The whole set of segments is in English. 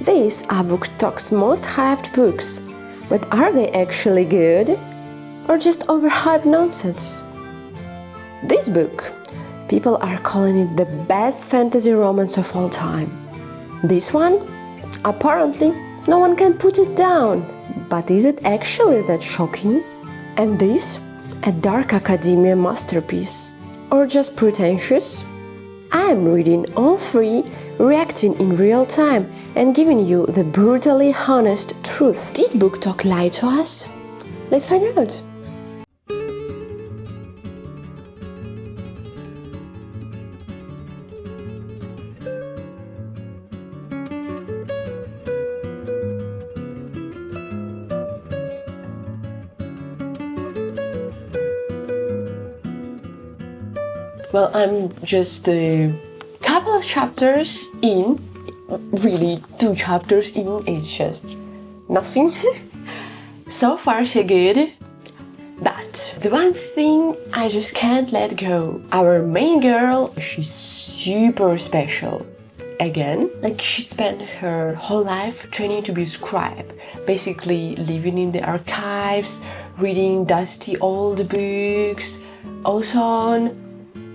These are BookTok's most hyped books, but are they actually good? Or just overhyped nonsense? This book, people are calling it the best fantasy romance of all time. This one? Apparently, no one can put it down. But is it actually that shocking? And this? A dark academia masterpiece? Or just pretentious? I'm reading all three, reacting in real time, and giving you the brutally honest truth. Did BookTok lie to us? Let's find out. Well, I'm just a couple of chapters in, really 2 chapters in, it's just nothing. So far so good, but the one thing I just can't let go. Our main girl, she's super special. Again, like she spent her whole life training to be a scribe, basically living in the archives, reading dusty old books, also on.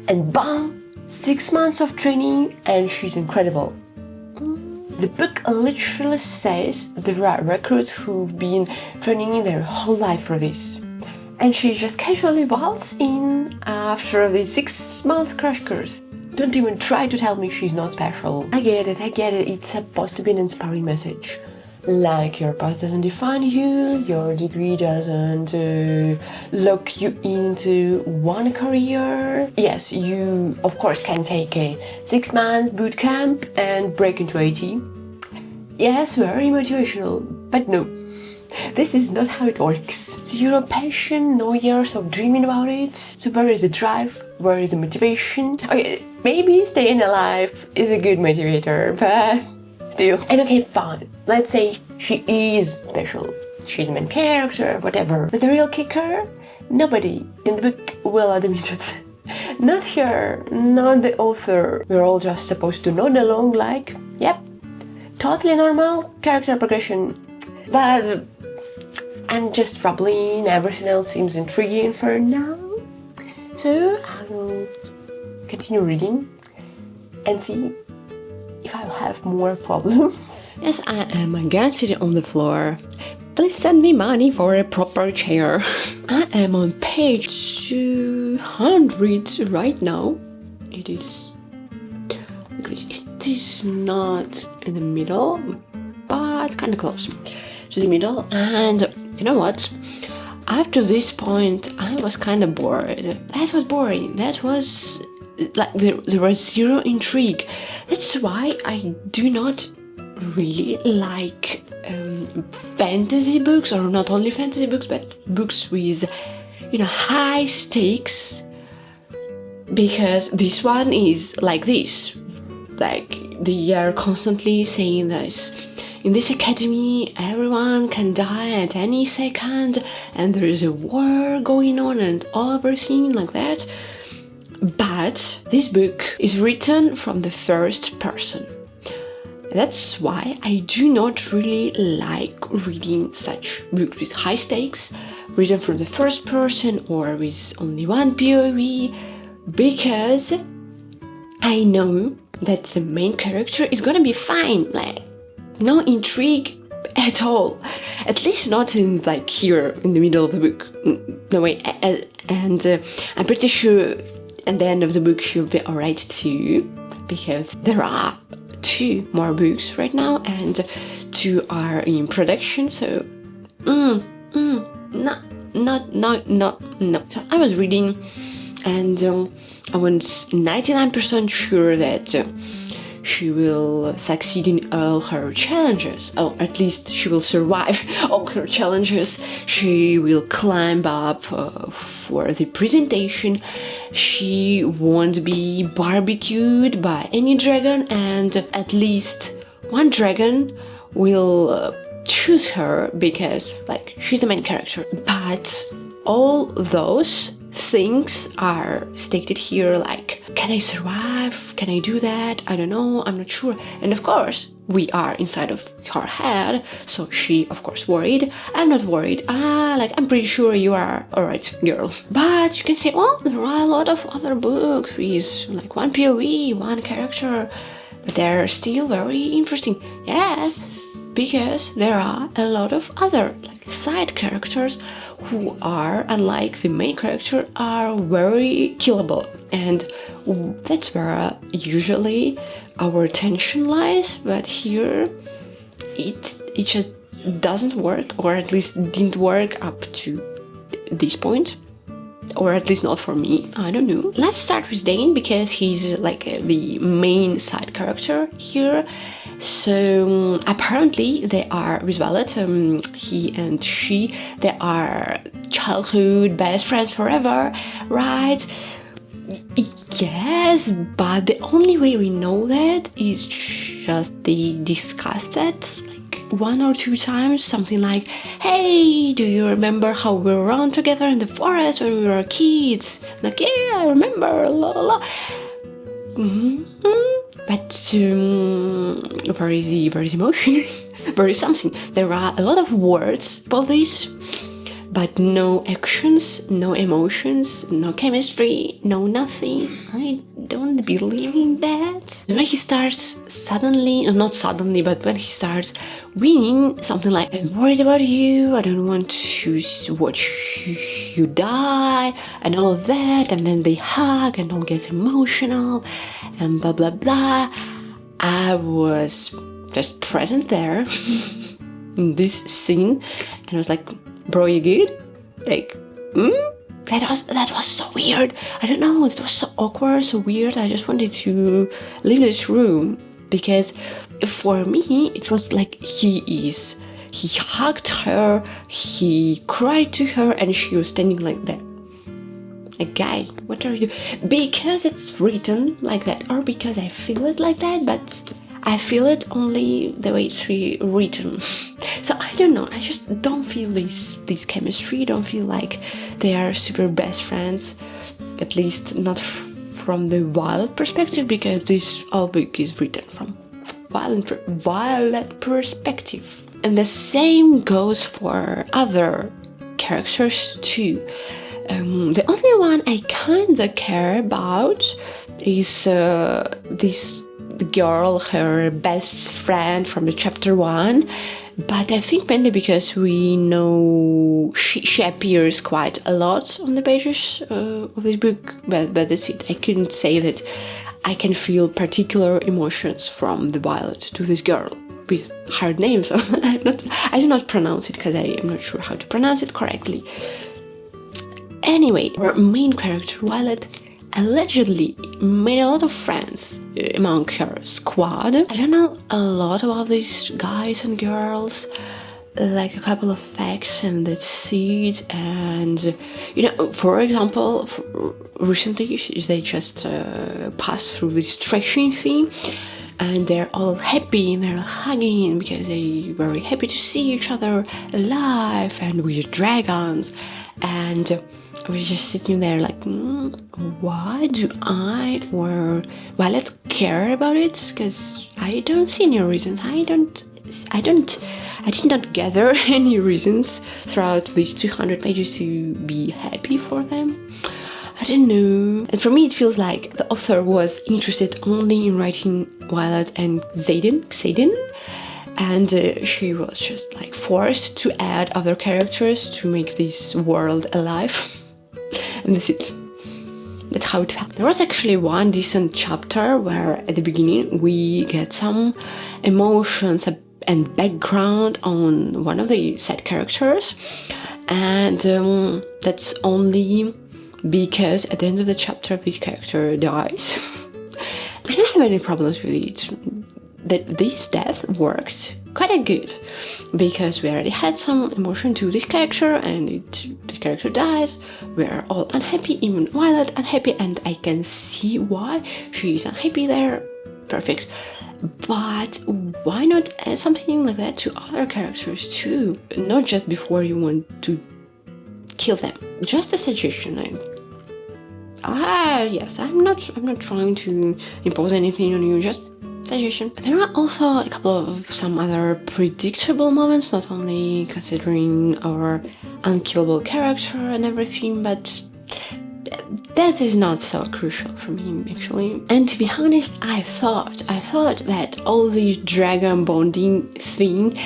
And bam! 6 months of training and she's incredible. The book literally says there are recruits who've been training their whole life for this. And she just casually waltzed in after the 6-month crash course. Don't even try to tell me she's not special. I get it, it's supposed to be an inspiring message. Like your past doesn't define you, your degree doesn't lock you into one career. Yes, you of course can take a 6 months boot camp and break into IT. Yes, very motivational, but no. This is not how it works. Zero passion, no years of dreaming about it. So where is the drive? Where is the motivation? Okay, maybe staying alive is a good motivator, but still. And okay, fine. Let's say she is special. She's the main character, whatever. But the real kicker? Nobody in the book will admit it. Not her, not the author. We're all just supposed to nod along like, yep, totally normal character progression. But I'm just rambling, everything else seems intriguing for now. So I will continue reading and see if I'll have more problems. Yes, I am again sitting on the floor. Please send me money for a proper chair. I am on page 200 right now. It is not in the middle, but kind of close to the middle. And you know what? Up to this point, I was kind of bored. That was boring. That was like there was zero intrigue. That's why I do not really like fantasy books, or not only fantasy books, but books with, you know, high stakes. Because this one is like this. Like they are constantly saying this. In this academy, everyone can die at any second, and there is a war going on and everything like that. But this book is written from the first person. That's why I do not really like reading such books with high stakes, written from the first person or with only one POV, because I know that the main character is gonna be fine, like no intrigue at all. At least not in like here in the middle of the book. No way. And I'm pretty sure at the end of the book she'll be alright too, because there are 2 more books right now and 2 are in production. So no. So I was reading and I was 99% sure that she will succeed in all her challenges, or at least she will survive all her challenges. She will climb up for the presentation. She won't be barbecued by any dragon, and at least one dragon will choose her because, like, she's the main character. But all those things are stated here, like, can I survive? Can I do that? I don't know, I'm not sure. And of course, we are inside of her head. So she, of course, worried. I'm not worried. I'm pretty sure you are alright, girl. But you can say, oh, there are a lot of other books with like one POV, one character, but they're still very interesting. Yes, because there are a lot of other like side characters who are, unlike the main character, are very killable, and that's where usually our attention lies. But here it just doesn't work, or at least didn't work up to this point, or at least not for me. I don't know. Let's start with Dane, because he's like the main side character here. So apparently they are with Violet, he and she, they are childhood best friends forever, right? Yes, but the only way we know that is just they discussed that like 1 or 2 times, something like, hey, do you remember how we ran together in the forest when we were kids? Like, yeah, I remember, la la la. But where is the emotion? Where is something? There are a lot of words about this, but no actions, no emotions, no chemistry, no nothing. I don't believe in that. And when he starts suddenly, not suddenly, but when he starts winning, something like, I'm worried about you, I don't want to watch you die, and all of that, and then they hug and all get emotional, and blah blah blah. I was just present there in this scene, and I was like, bro, you good? Like, That was so weird. I don't know, it was so awkward, so weird. I just wanted to leave this room, because for me, it was like he hugged her, he cried to her, and she was standing like that. Like, guy, what are you doing? Because it's written like that, or because I feel it like that, but I feel it only the way it's written. So I don't know, I just don't feel this chemistry, don't feel like they are super best friends, at least not from the Violet perspective, because this whole book is written from Violet perspective. And the same goes for other characters too. The only one I kinda care about is this girl, her best friend from the chapter 1, but I think mainly because we know she appears quite a lot on the pages of this book, but that's it. I couldn't say that I can feel particular emotions from the Violet to this girl with hard names. So I do not pronounce it because I am not sure how to pronounce it correctly. Anyway, our main character, Violet, allegedly made a lot of friends among her squad. I don't know a lot about these guys and girls, like a couple of facts, and that's it. And, for example, recently they just passed through this threshing thing, and they're all happy and they're hugging because they're very happy to see each other alive and with dragons. And I was just sitting there like, why do I or Violet care about it? Because I don't see any reasons. I did not gather any reasons throughout these 200 pages to be happy for them. I don't know. And for me, it feels like the author was interested only in writing Violet and Xaden. And she was just like forced to add other characters to make this world alive. And that's it. That's how it felt. There was actually one decent chapter where at the beginning we get some emotions and background on one of the side characters. And that's only because at the end of the chapter this character dies. I don't have any problems with it. That this death worked quite good, because we already had some emotion to this character, and this character dies, we're all unhappy, even Violet unhappy, and I can see why she is unhappy there. Perfect. But why not add something like that to other characters too? Not just before you want to kill them. Just a suggestion. Yes, I'm not trying to impose anything on you, just suggestion. There are also a couple of some other predictable moments, not only considering our unkillable character and everything, but that is not so crucial for me, actually. And to be honest, I thought that all this dragon bonding thing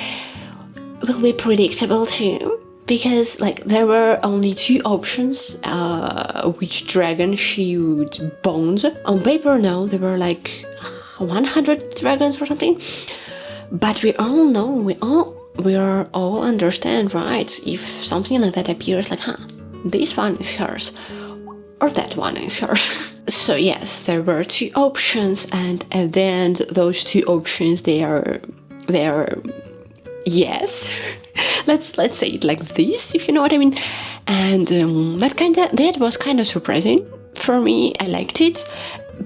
will be predictable too, because like there were only 2 options which dragon she would bond. On paper, no, there were like 100 dragons or something, but we all know, we are all understand, right? If something like that appears, like, this one is hers, or that one is hers. So yes, there were 2 options, and at the end, those 2 options, they are yes. let's say it like this, if you know what I mean. And that was kind of surprising for me. I liked it,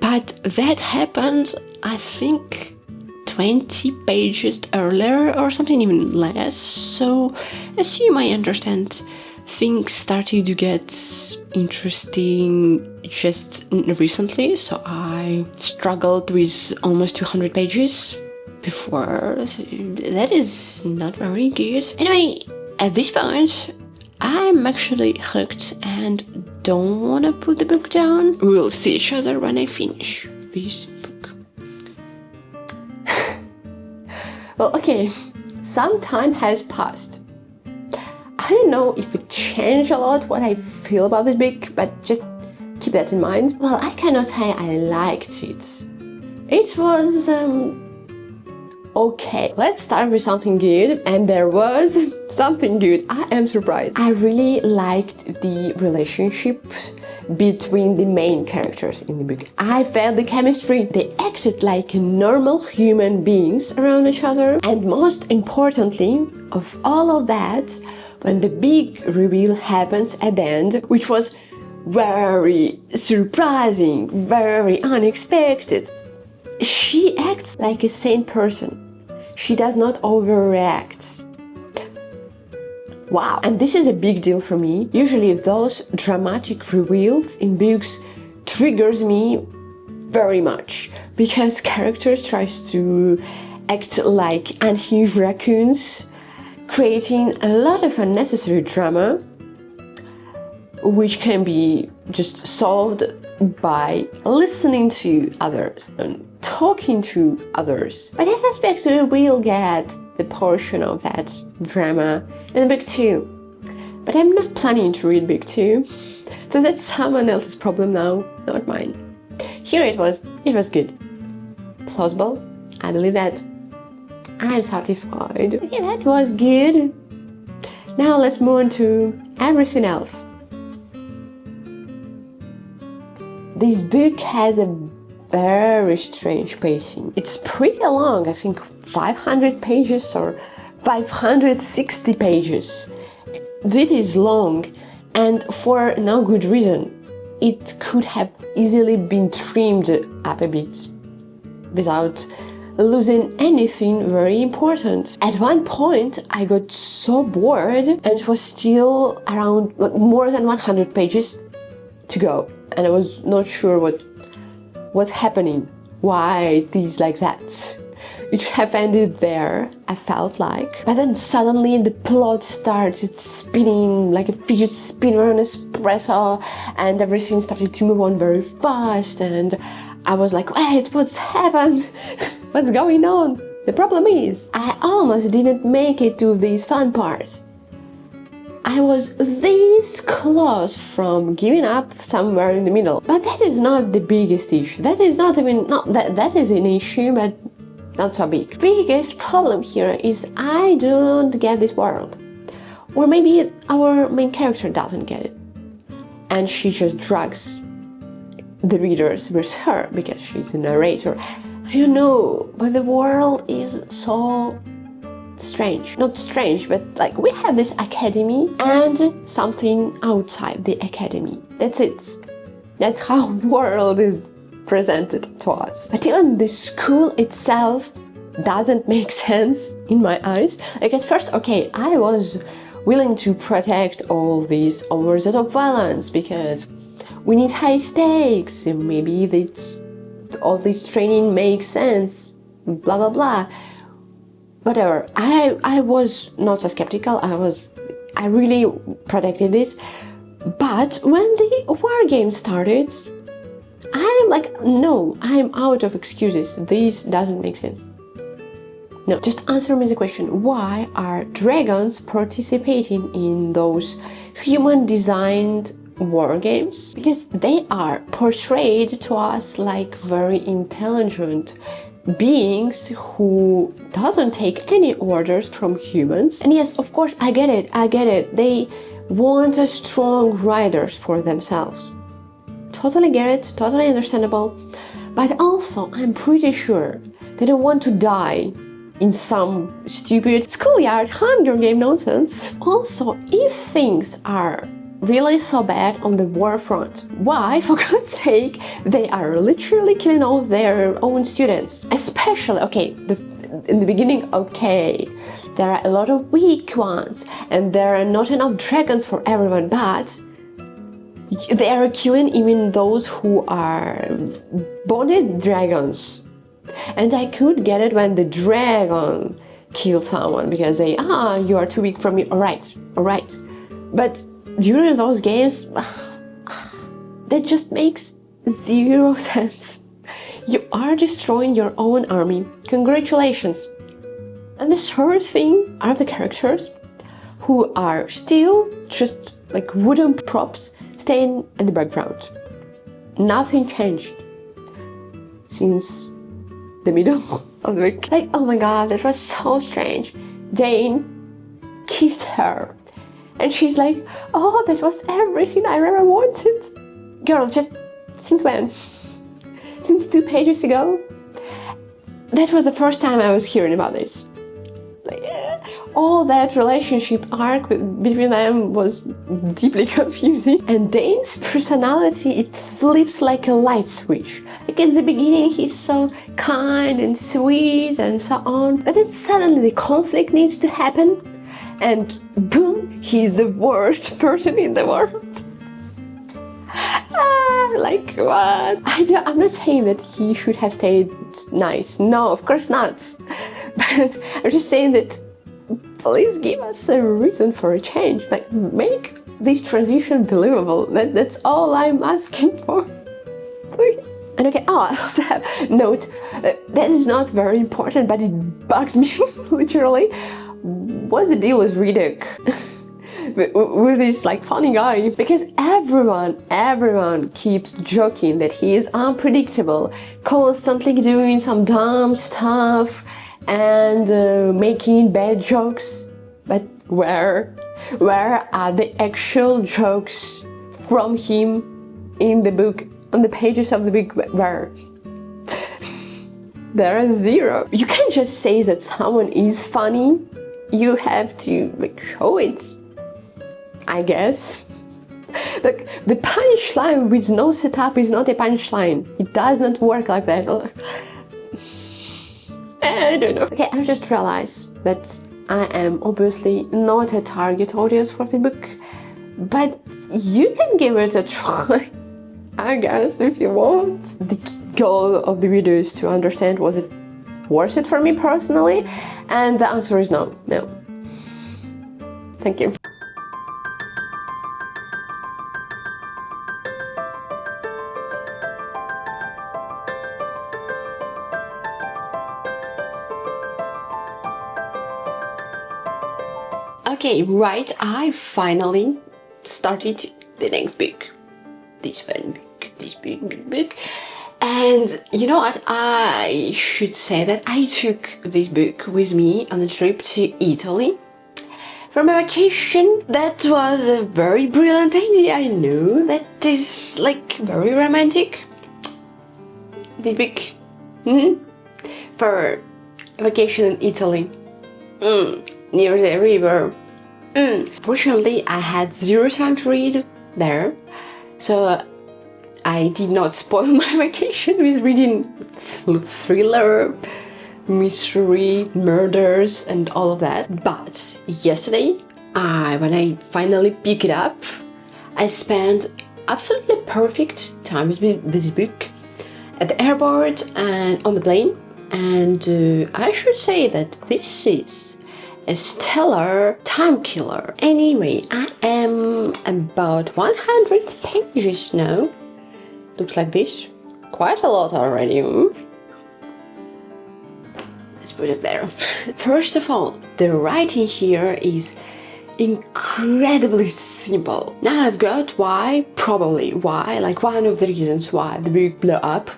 but that happened, I think, 20 pages earlier or something, even less. So as you might understand, things started to get interesting just recently, so I struggled with almost 200 pages before. That is not very good. Anyway, at this point, I'm actually hooked and don't want to put the book down. We'll see each other when I finish this book. Well, okay, some time has passed. I don't know if it changed a lot what I feel about this book, but just keep that in mind. Well, I cannot say I liked it. It was, okay. Let's start with something good, and there was something good. I am surprised. I really liked the relationship between the main characters in the book. I felt the chemistry. They acted like normal human beings around each other. And most importantly, of all of that, when the big reveal happens at the end, which was very surprising, very unexpected, she acts like a sane person. She does not overreact. Wow, and this is a big deal for me. Usually those dramatic reveals in books triggers me very much, because characters tries to act like unhinged raccoons, creating a lot of unnecessary drama, which can be just solved by listening to others and talking to others. But this aspect will get the portion of that drama in book 2. But I'm not planning to read book 2, so that's someone else's problem now, not mine. Here it was good. Plausible, I believe that. I'm satisfied. Okay, that was good. Now let's move on to everything else. This book has a very strange pacing. It's pretty long, I think 500 pages or 560 pages. This is long, and for no good reason. It could have easily been trimmed up a bit without losing anything very important. At one point, I got so bored, and it was still around more than 100 pages to go, and I was not sure what's happening, why it is like that. It should have ended there, I felt like. But then suddenly the plot started spinning like a fidget spinner on an espresso, and everything started to move on very fast, and I was like, wait, what's happened? What's going on? The problem is, I almost didn't make it to this fun part. I was this close from giving up somewhere in the middle. But that is not the biggest issue. That is not even, that is an issue, but not so big. Biggest problem here is I don't get this world. Or maybe our main character doesn't get it. And she just drags the readers with her because she's a narrator. I don't know, but the world is so strange. Not strange, but like we have this academy and something outside the academy. That's it. That's how the world is presented to us. But even the school itself doesn't make sense in my eyes. Like at first, okay, I was willing to protect all these over-the-top violence because we need high stakes, and maybe all this training makes sense blah blah blah. Whatever. I was not so skeptical. I really protected this. But when the war game started, I'm like, no, I'm out of excuses. This doesn't make sense. No, just answer me the question. Why are dragons participating in those human-designed war games? Because they are portrayed to us like very intelligent beings who doesn't take any orders from humans. And yes, of course, I get it. They want a strong riders for themselves. Totally get it, totally understandable. But also, I'm pretty sure they don't want to die in some stupid schoolyard Hunger Game nonsense. Also, if things are really so bad on the war front, why, for God's sake, they are literally killing all their own students? Especially, in the beginning, there are a lot of weak ones and there are not enough dragons for everyone, but they are killing even those who are bonded dragons. And I could get it when the dragon kills someone because you are too weak for me. Alright. But during those games, that just makes zero sense. You are destroying your own army. Congratulations. And the third thing are the characters who are still just like wooden props staying in the background. Nothing changed since the middle of the week. Like, oh my god, that was so strange. Jane kissed her and she's like, oh, that was everything I ever wanted. Girl, just since when? Since 2 pages ago? That was the first time I was hearing about this. All that relationship arc between them was deeply confusing. And Dane's personality, it flips like a light switch. Like in the beginning he's so kind and sweet and so on, but then suddenly the conflict needs to happen and boom, he's the worst person in the world. Like what? I'm not saying that he should have stayed nice. No, of course not. But I'm just saying that please give us a reason for a change. Like, make this transition believable. That's all I'm asking for. Please. And I also have a note. That is not very important, but it bugs me, literally. What's the deal with Redek? with this like funny guy? Because everyone keeps joking that he is unpredictable, constantly doing some dumb stuff and making bad jokes. But where are the actual jokes from him in the book, on the pages of the book? Where? There are zero. You can't just say that someone is funny. You have to like show it, I guess. Like, the punchline with no setup is not a punchline. It does not work like that. I don't know. Okay, I just realized that I am obviously not a target audience for the book, but you can give it a try, I guess, if you want. The goal of the video is to understand, was it worth it for me personally? And the answer is no. Thank you. Okay, right, I finally started the next book. This book. And you know what, I should say that I took this book with me on a trip to Italy for my vacation. That was a very brilliant idea, I know. That is like very romantic. This book. For a vacation in Italy. Near the river. Fortunately, I had zero time to read there, so I did not spoil my vacation with reading thriller, mystery, murders, and all of that. But yesterday, when I finally picked it up, I spent absolutely perfect time with this book at the airport and on the plane. And I should say that this is a stellar time killer. Anyway, I am about 100 pages now. Looks like this. Quite a lot already. Let's put it there. First of all, the writing here is incredibly simple. Now I've got why, like one of the reasons why the book blew up.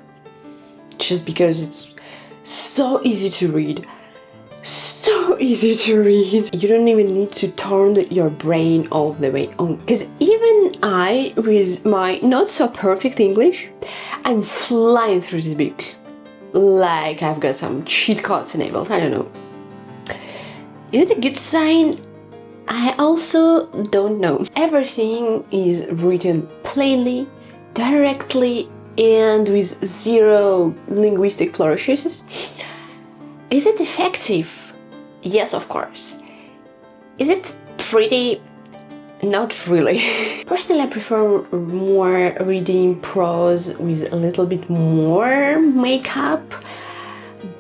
Just because it's so easy to read. So easy to read. You don't even need to turn your brain all the way on. Because even I, with my not so perfect English, I'm flying through this book. Like I've got some cheat codes enabled, I don't know. Is it a good sign? I also don't know. Everything is written plainly, directly, and with zero linguistic flourishes. Is it effective? Yes, of course. Is it pretty? Not really. Personally, I prefer more reading prose with a little bit more makeup,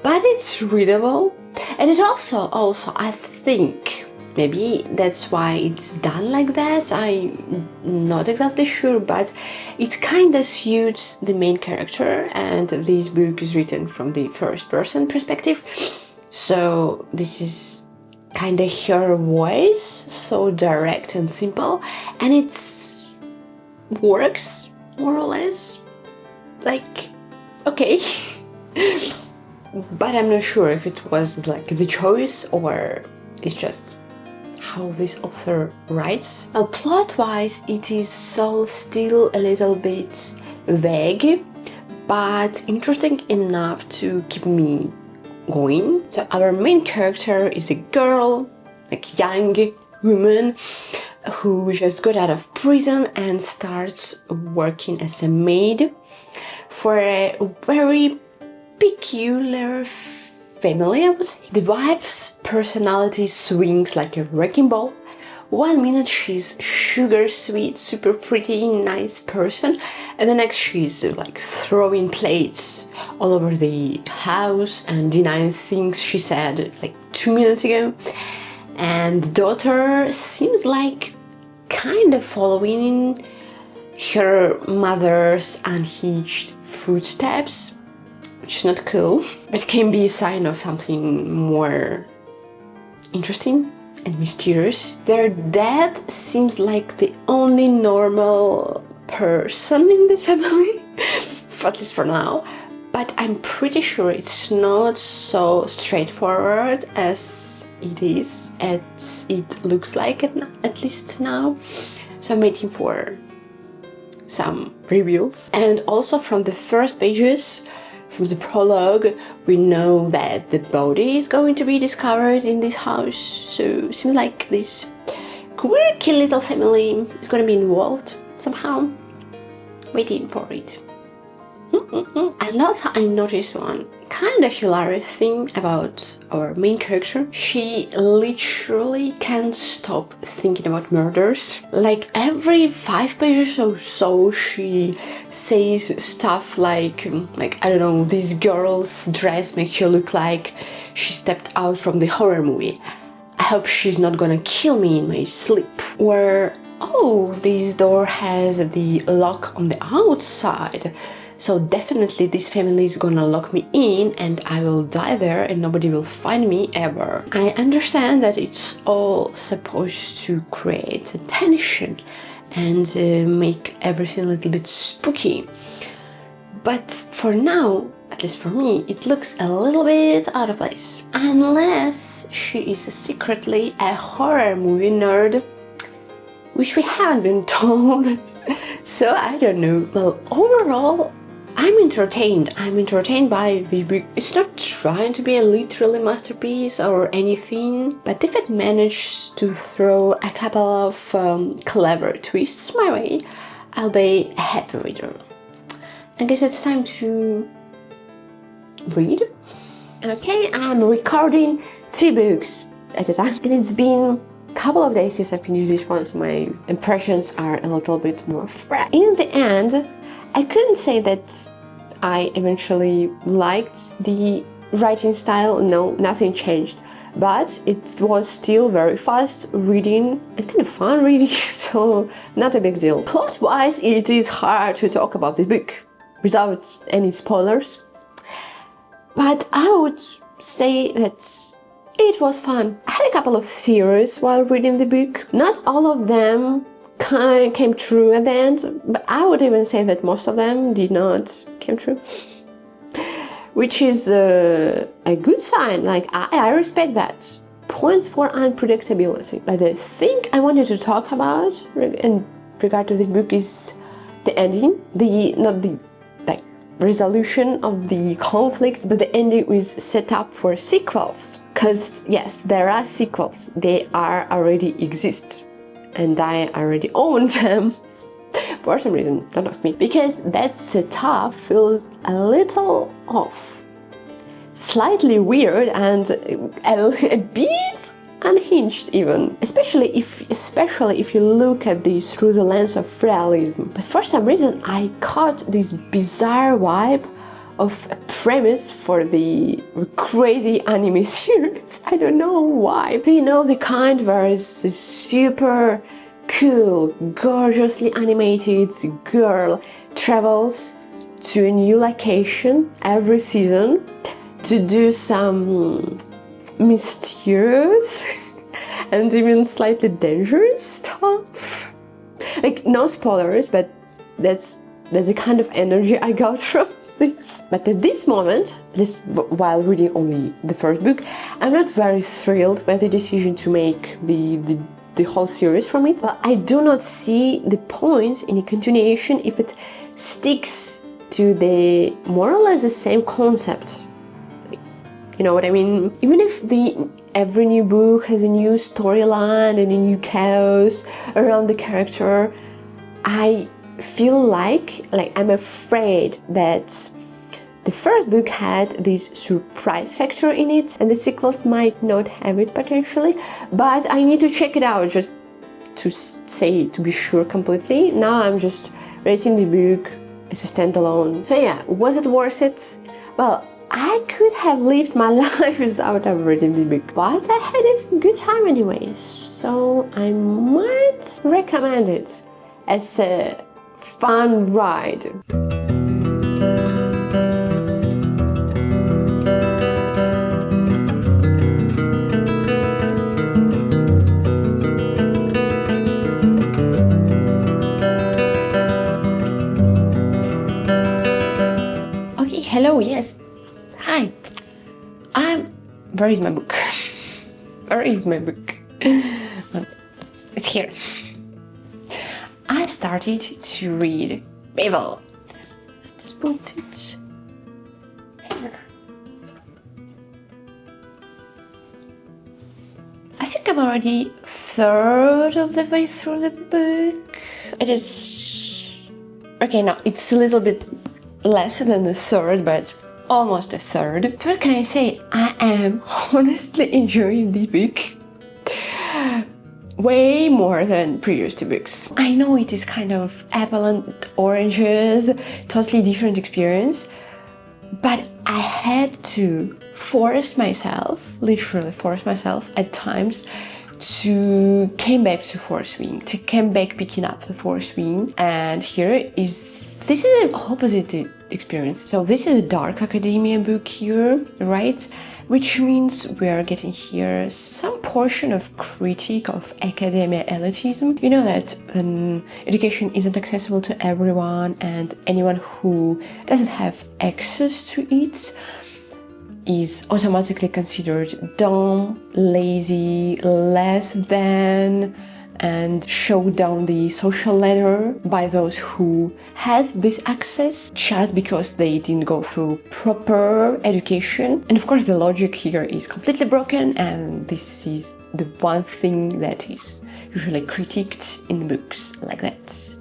but it's readable. And it also, I think, maybe that's why it's done like that, I'm not exactly sure, but it kinda suits the main character, and this book is written from the first person perspective, so this is kinda her voice, so direct and simple, and it works more or less, like, okay. But I'm not sure if it was like the choice or it's just how this author writes. Well, plot-wise, it is so still a little bit vague, but interesting enough to keep me going. So our main character is a girl, like young woman, who just got out of prison and starts working as a maid for a very peculiar family, I would say. The wife's personality swings like a wrecking ball. One minute she's sugar sweet, super pretty, nice person, and the next she's like throwing plates all over the house and denying things she said like 2 minutes ago. And the daughter seems like kind of following her mother's unhinged footsteps, which is not cool, but can be a sign of something more interesting and mysterious. Their dad seems like the only normal person in the family, at least for now, but I'm pretty sure it's not so straightforward as it looks like at least now. So I'm waiting for some reveals. And also from the first pages, from the prologue, we know that the body is going to be discovered in this house, so it seems like this quirky little family is going to be involved somehow. Waiting for it. And also I noticed one kind of hilarious thing about our main character. She literally can't stop thinking about murders. Like every 5 pages or so she says stuff like I don't know, this girl's dress makes her look like she stepped out from the horror movie. I hope she's not gonna kill me in my sleep. Or, oh, this door has the lock on the outside, so definitely this family is gonna lock me in and I will die there and nobody will find me ever. I understand that it's all supposed to create a tension and make everything a little bit spooky. But for now, at least for me, it looks a little bit out of place. Unless she is secretly a horror movie nerd, which we haven't been told. So I don't know. Well, overall, I'm entertained. I'm entertained by the book. It's not trying to be a literally masterpiece or anything, but if it managed to throw a couple of clever twists my way, I'll be a happy reader. I guess it's time to read. Okay, I'm recording 2 books at a time, and it's been a couple of days since I finished this one, so my impressions are a little bit more fresh. In the end, I couldn't say that I eventually liked the writing style, no, nothing changed. But it was still very fast reading and kind of fun reading, so not a big deal. Plot-wise, it is hard to talk about this book without any spoilers. But I would say that it was fun. I had a couple of theories while reading the book. Not all of them came true at the end, but I would even say that most of them did not come true. Which is a good sign. Like, I respect that. Points for unpredictability. But the thing I wanted to talk about in regard to this book is the ending. Not the resolution of the conflict, but the ending is set up for sequels. Because yes, there are sequels. They are already exist, and I already own them. For some reason, don't ask me. Because that setup feels a little off. Slightly weird and a bit unhinged even. Especially if you look at this through the lens of realism. But for some reason I caught this bizarre vibe of a premise for the crazy anime series. I don't know why. Do you know the kind where it's a super cool, gorgeously animated girl travels to a new location every season to do some mysterious and even slightly dangerous stuff? Like, no spoilers, but that's the kind of energy I got from this. But at this moment, while reading only the first book, I'm not very thrilled by the decision to make the whole series from it. But I do not see the point in a continuation if it sticks to the more or less the same concept. You know what I mean? Even if every new book has a new storyline and a new chaos around the character, I feel like I'm afraid that the first book had this surprise factor in it, and the sequels might not have it potentially, but I need to check it out just to be sure completely. Now I'm just rating the book as a standalone. So yeah, was it worth it? Well, I could have lived my life without ever reading the book, but I had a good time anyway, so I might recommend it as a fun ride. Okay, hello, yes. Hi. Where is my book? Where is my book? It's here. I started to read Babel. Let's put it here. I think I'm already a third of the way through the book. It is... Okay, no, it's a little bit less than a third, but almost a third. So what can I say? I am honestly enjoying this book way more than previous two books. I know it is kind of apple and oranges, totally different experience, but I had to literally force myself at times to come back to Fourth Wing, to come back picking up the Fourth Wing. And this is an opposite experience. So this is a dark academia book here, right? Which means we are getting here some portion of critique of academia elitism. You know that education isn't accessible to everyone, and anyone who doesn't have access to it is automatically considered dumb, lazy, less than, and show down the social ladder by those who has this access just because they didn't go through proper education. And of course the logic here is completely broken, and this is the one thing that is usually critiqued in books like that,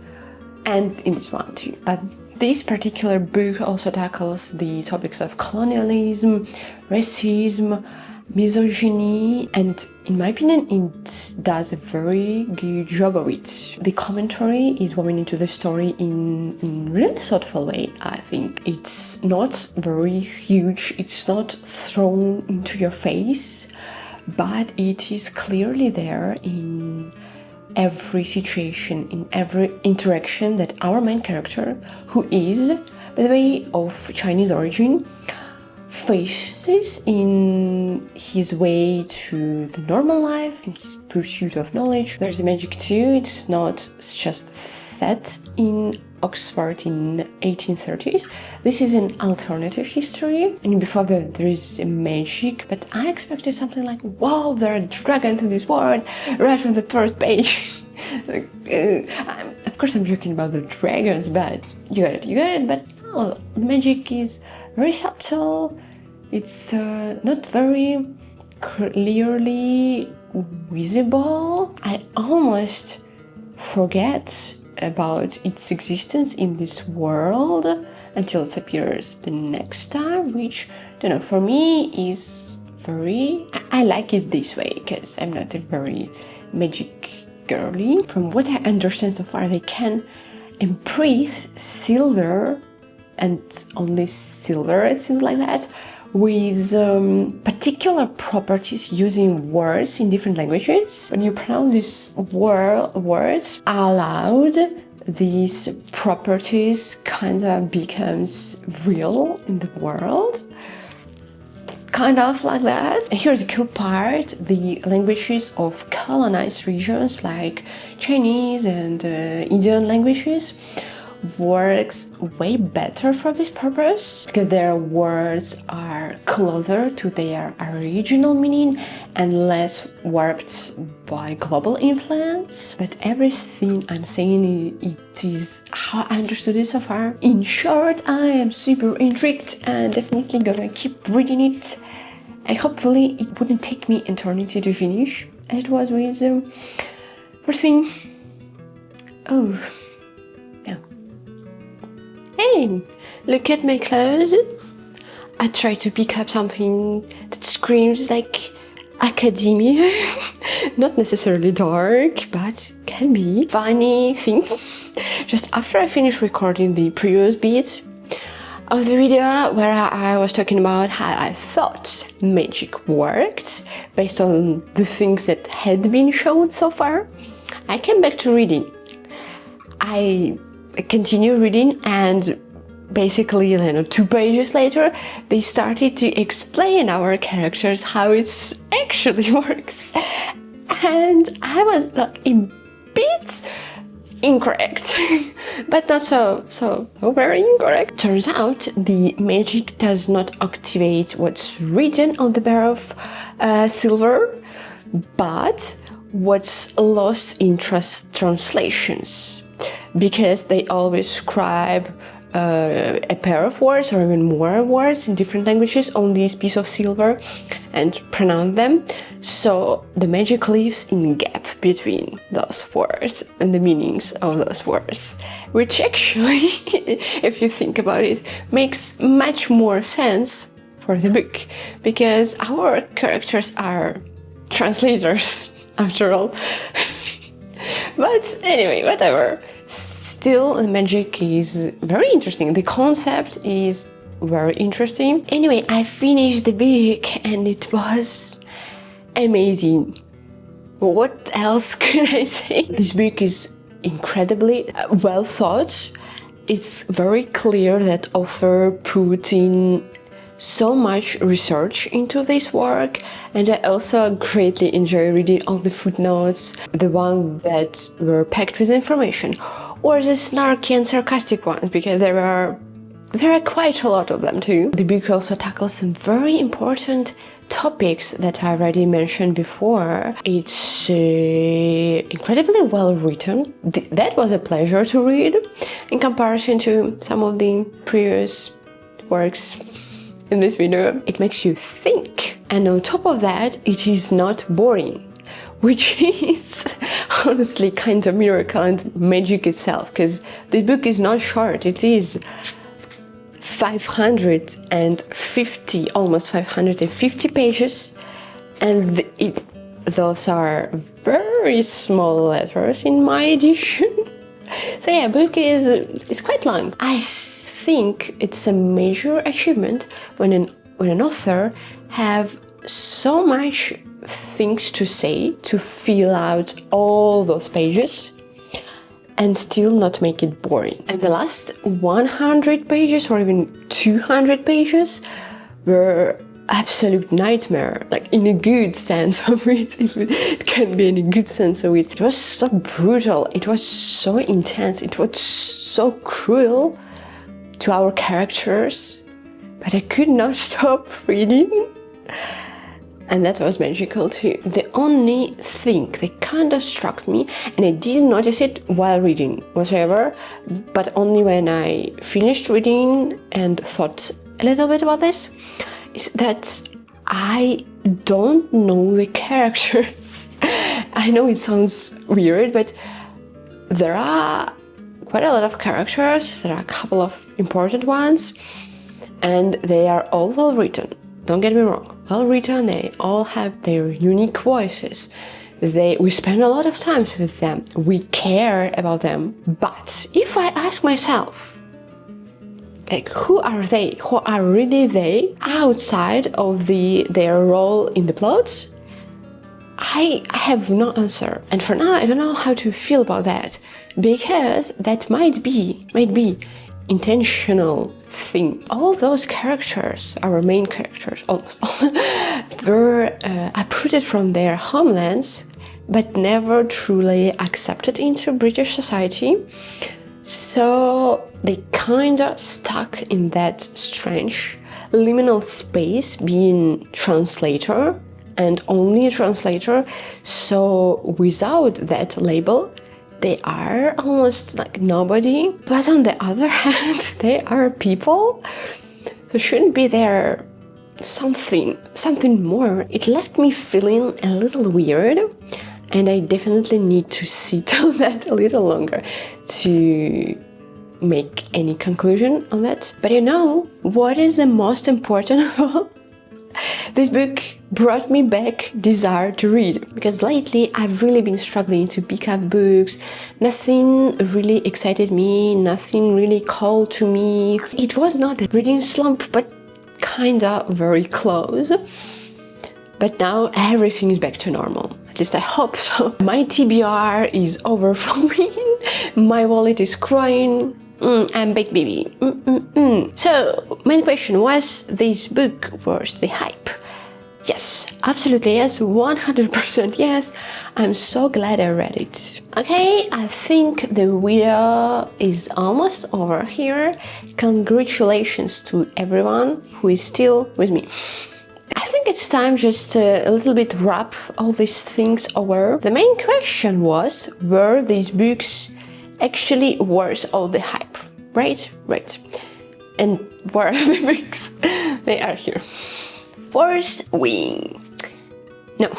and in this one too. But this particular book also tackles the topics of colonialism, racism, misogyny, and in my opinion it does a very good job of it. The commentary is woven into the story in a really thoughtful way. I think it's not very huge, it's not thrown into your face, but it is clearly there in every situation, in every interaction that our main character, who is, by the way, of Chinese origin, faces in his way to the normal life, in his pursuit of knowledge. There's the magic too. It's not just set in Oxford in 1830s. This is an alternative history, and before that there is a magic, but I expected something like, wow, there are dragons in this world, right from the first page. Of course I'm joking about the dragons, but you got it, but no, magic is very subtle. It's not very clearly visible. I almost forget about its existence in this world until it appears the next time, which, you know, for me is very... I like it this way, because I'm not a very magic girly. From what I understand so far, they can impress silver, and only silver, it seems like that, with particular properties using words in different languages. When you pronounce these words aloud, these properties kind of becomes real in the world. Kind of like that. And here's the cool part: the languages of colonized regions like Chinese and Indian languages works way better for this purpose, because their words are closer to their original meaning and less warped by global influence. But everything I'm saying, it is how I understood it so far. In short, I am super intrigued and definitely gonna keep reading it, and hopefully it wouldn't take me eternity to finish as it was with Pursuing. Oh, yeah. Hey, look at my clothes. I try to pick up something that screams like academia. Not necessarily dark, but can be. Funny thing, just after I finished recording the previous bit of the video where I was talking about how I thought magic worked based on the things that had been shown so far, I came back to reading. I continued reading, and basically, 2 pages later, they started to explain our characters how it actually works. And I was like a bit incorrect, but not so very incorrect. Turns out the magic does not activate what's written on the bar of silver, but what's lost in translations, because they always scribe a pair of words or even more words in different languages on this piece of silver and pronounce them. So the magic lives in the gap between those words and the meanings of those words, which actually, if you think about it, makes much more sense for the book, because our characters are translators after all. But anyway, whatever. Still, the magic is very interesting. The concept is very interesting. Anyway, I finished the book and it was amazing. What else could I say? This book is incredibly well thought. It's very clear that author put in so much research into this work, and I also greatly enjoy reading all the footnotes, the ones that were packed with information, or the snarky and sarcastic ones, because there are quite a lot of them too. The book also tackles some very important topics that I already mentioned before. It's incredibly well written. That was a pleasure to read in comparison to some of the previous works in this video. It makes you think, and on top of that, it is not boring, which is honestly kind of miracle and magic itself, because this book is not short. It is 550, almost 550 pages, And those are very small letters in my edition. So yeah, book is quite long. I think it's a major achievement when an author have so much things to say, to fill out all those pages and still not make it boring. And the last 100 pages or even 200 pages were absolute nightmare, like in a good sense of it, if it can be in a good sense of it. It was so brutal, it was so intense, it was so cruel to our characters, but I could not stop reading. And that was magical too. The only thing that kind of struck me, and I didn't notice it while reading whatsoever, but only when I finished reading and thought a little bit about this, is that I don't know the characters. I know it sounds weird, but there are quite a lot of characters, there are a couple of important ones, and they are all well written. Don't get me wrong, well written, they all have their unique voices. We spend a lot of time with them, we care about them. But if I ask myself, like, who are they? Who are really they outside of their role in the plot? I have no answer. And for now, I don't know how to feel about that, because that might be intentional thing. All those characters, our main characters, almost all, were uprooted from their homelands, but never truly accepted into British society. So they kinda stuck in that strange liminal space, being translator and only translator. So without that label, they are almost like nobody. But on the other hand, they are people. So shouldn't be there something more? It left me feeling a little weird. And I definitely need to sit on that a little longer to make any conclusion on that. But you know, what is the most important of all? This book brought me back desire to read, because lately I've really been struggling to pick up books. Nothing really excited me, nothing really called to me. It was not a reading slump, but kinda very close. But now everything is back to normal. At least I hope so. My TBR is overflowing, my wallet is crying, I'm big baby. So, main question, was this book worth the hype? Yes, absolutely yes, 100% yes. I'm so glad I read it. Okay, I think the video is almost over here. Congratulations to everyone who is still with me. I think it's time just a little bit wrap all these things over. The main question was, were these books actually worth all the hype? Right? Right. And where are the books? They are here. Worst win. No.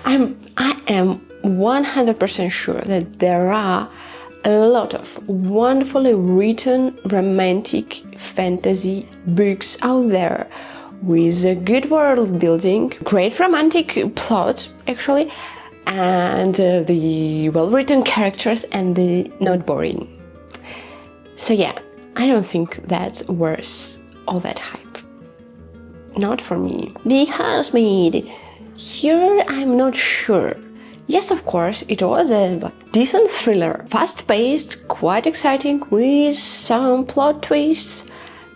I am 100% sure that there are a lot of wonderfully written romantic fantasy books out there with a good world building, great romantic plot actually, and the well-written characters and the not boring. So yeah, I don't think that's worth all that hype. Not for me. The Housemaid. Here I'm not sure. Yes, of course, it was a decent thriller, fast-paced, quite exciting, with some plot twists.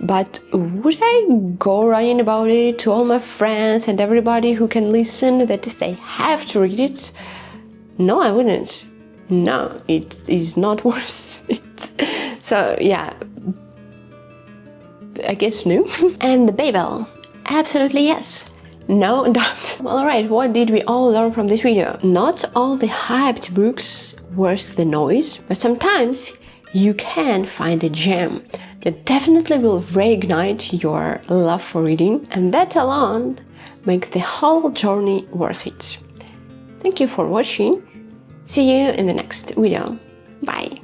But would I go writing about it to all my friends and everybody who can listen that they have to read it? No, I wouldn't. No, it is not worth it. So yeah, I guess no. And the Babel. Absolutely yes. No doubt. Well, alright, what did we all learn from this video? Not all the hyped books worth the noise, but sometimes you can find a gem that definitely will reignite your love for reading, and that alone makes the whole journey worth it. Thank you for watching. See you in the next video. Bye!